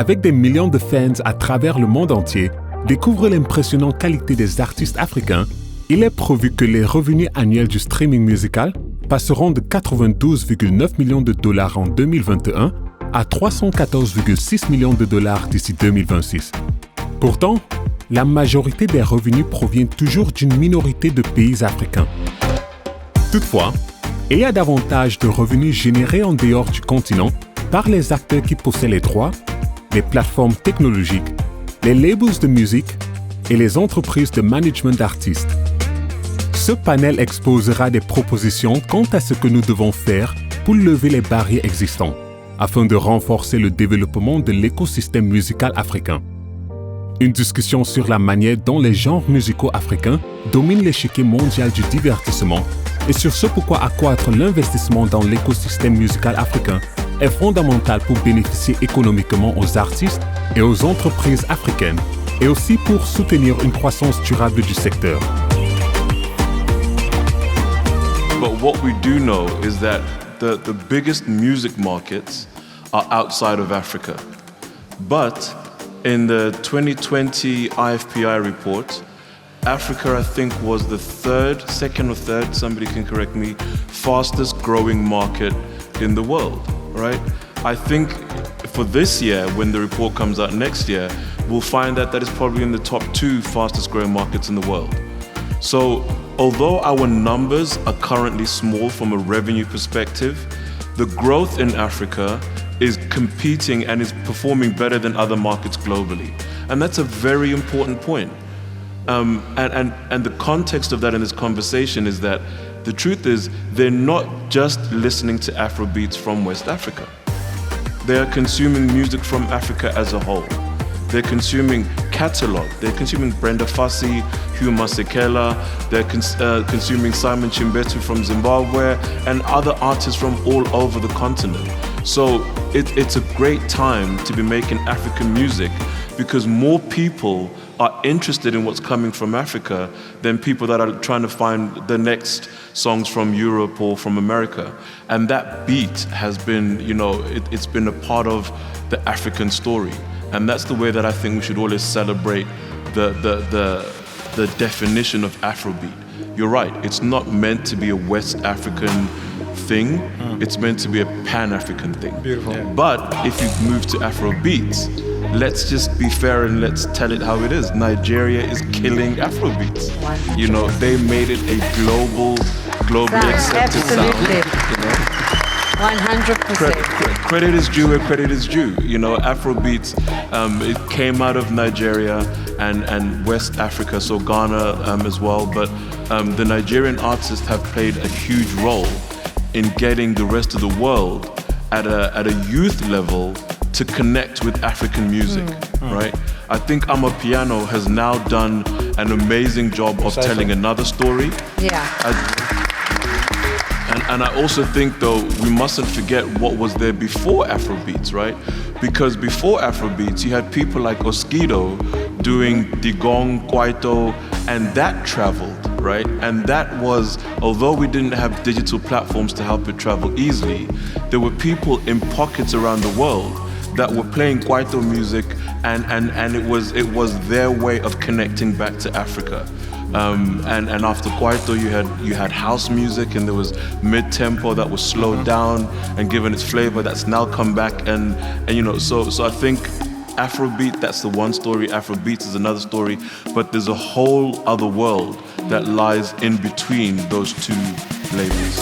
Avec des millions de fans à travers le monde entier, découvre l'impressionnante qualité des artistes africains. Il est prévu que les revenus annuels du streaming musical passeront de 92,9 millions de dollars en 2021 à 314,6 millions de dollars d'ici 2026. Pourtant, la majorité des revenus provient toujours d'une minorité de pays africains. Toutefois, il y a davantage de revenus générés en dehors du continent par les acteurs qui possèdent les droits, les plateformes technologiques, les labels de musique et les entreprises de management d'artistes. Ce panel exposera des propositions quant à ce que nous devons faire pour lever les barrières existantes, afin de renforcer le développement de l'écosystème musical africain. Une discussion sur la manière dont les genres musicaux africains dominent l'échiquier mondial du divertissement et sur ce pourquoi accroître l'investissement dans l'écosystème musical africain est fondamental pour bénéficier économiquement aux artistes et aux entreprises africaines et aussi pour soutenir une croissance durable du secteur. But what we do know is that the biggest music markets are outside of Africa. But in the 2020 IFPI report, Africa, I think, was the second or third, somebody can correct me, fastest growing market in the world, right? I think for this year, when the report comes out next year, we'll find that is probably in the top 2 fastest growing markets in the world. So, although our numbers are currently small from a revenue perspective, the growth in Africa is competing and is performing better than other markets globally. And that's a very important point. And the context of that in this conversation is that the truth is they're not just listening to Afrobeats from West Africa. They are consuming music from Africa as a whole. They're consuming catalog. They're consuming Brenda Fassie, Hugh Masekela. They're consuming Simon Chimbetu from Zimbabwe and other artists from all over the continent. So it's a great time to be making African music because more people are interested in what's coming from Africa than people that are trying to find the next songs from Europe or from America. And that beat has been, it's been a part of the African story. And that's the way that I think we should always celebrate the definition of Afrobeat. You're right, it's not meant to be a West African thing, it's meant to be a Pan-African thing. Beautiful. Yeah. But if you move to Afrobeats, let's just be fair and let's tell it how it is. Nigeria is killing Afrobeats. They made it a globally accepted sound. 100%. Credit is due where credit is due. Afrobeats, it came out of Nigeria and West Africa, so Ghana as well. But the Nigerian artists have played a huge role in getting the rest of the world at a youth level to connect with African music, right? I think Amapiano has now done an amazing job of telling another story. Yeah. And I also think, though, we mustn't forget what was there before Afrobeats, right? Because before Afrobeats, you had people like Oskido doing Digong, Kwaito, and that traveled, right? And that was, although we didn't have digital platforms to help it travel easily, there were people in pockets around the world that were playing Kwaito music, and it was their way of connecting back to Africa. And after Kwaito, you had house music, and there was mid-tempo that was slowed down and given its flavor that's now come back, and so I think Afrobeat, that's the one story, Afrobeats is another story, but there's a whole other world that lies in between those two labels.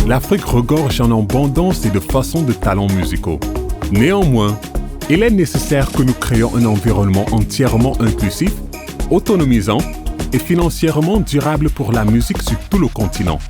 L'Afrique regorge en abondance et de façons de talents musicaux. Néanmoins, il est nécessaire que nous créions un environnement entièrement inclusif, autonomisant et financièrement durable pour la musique sur tout le continent.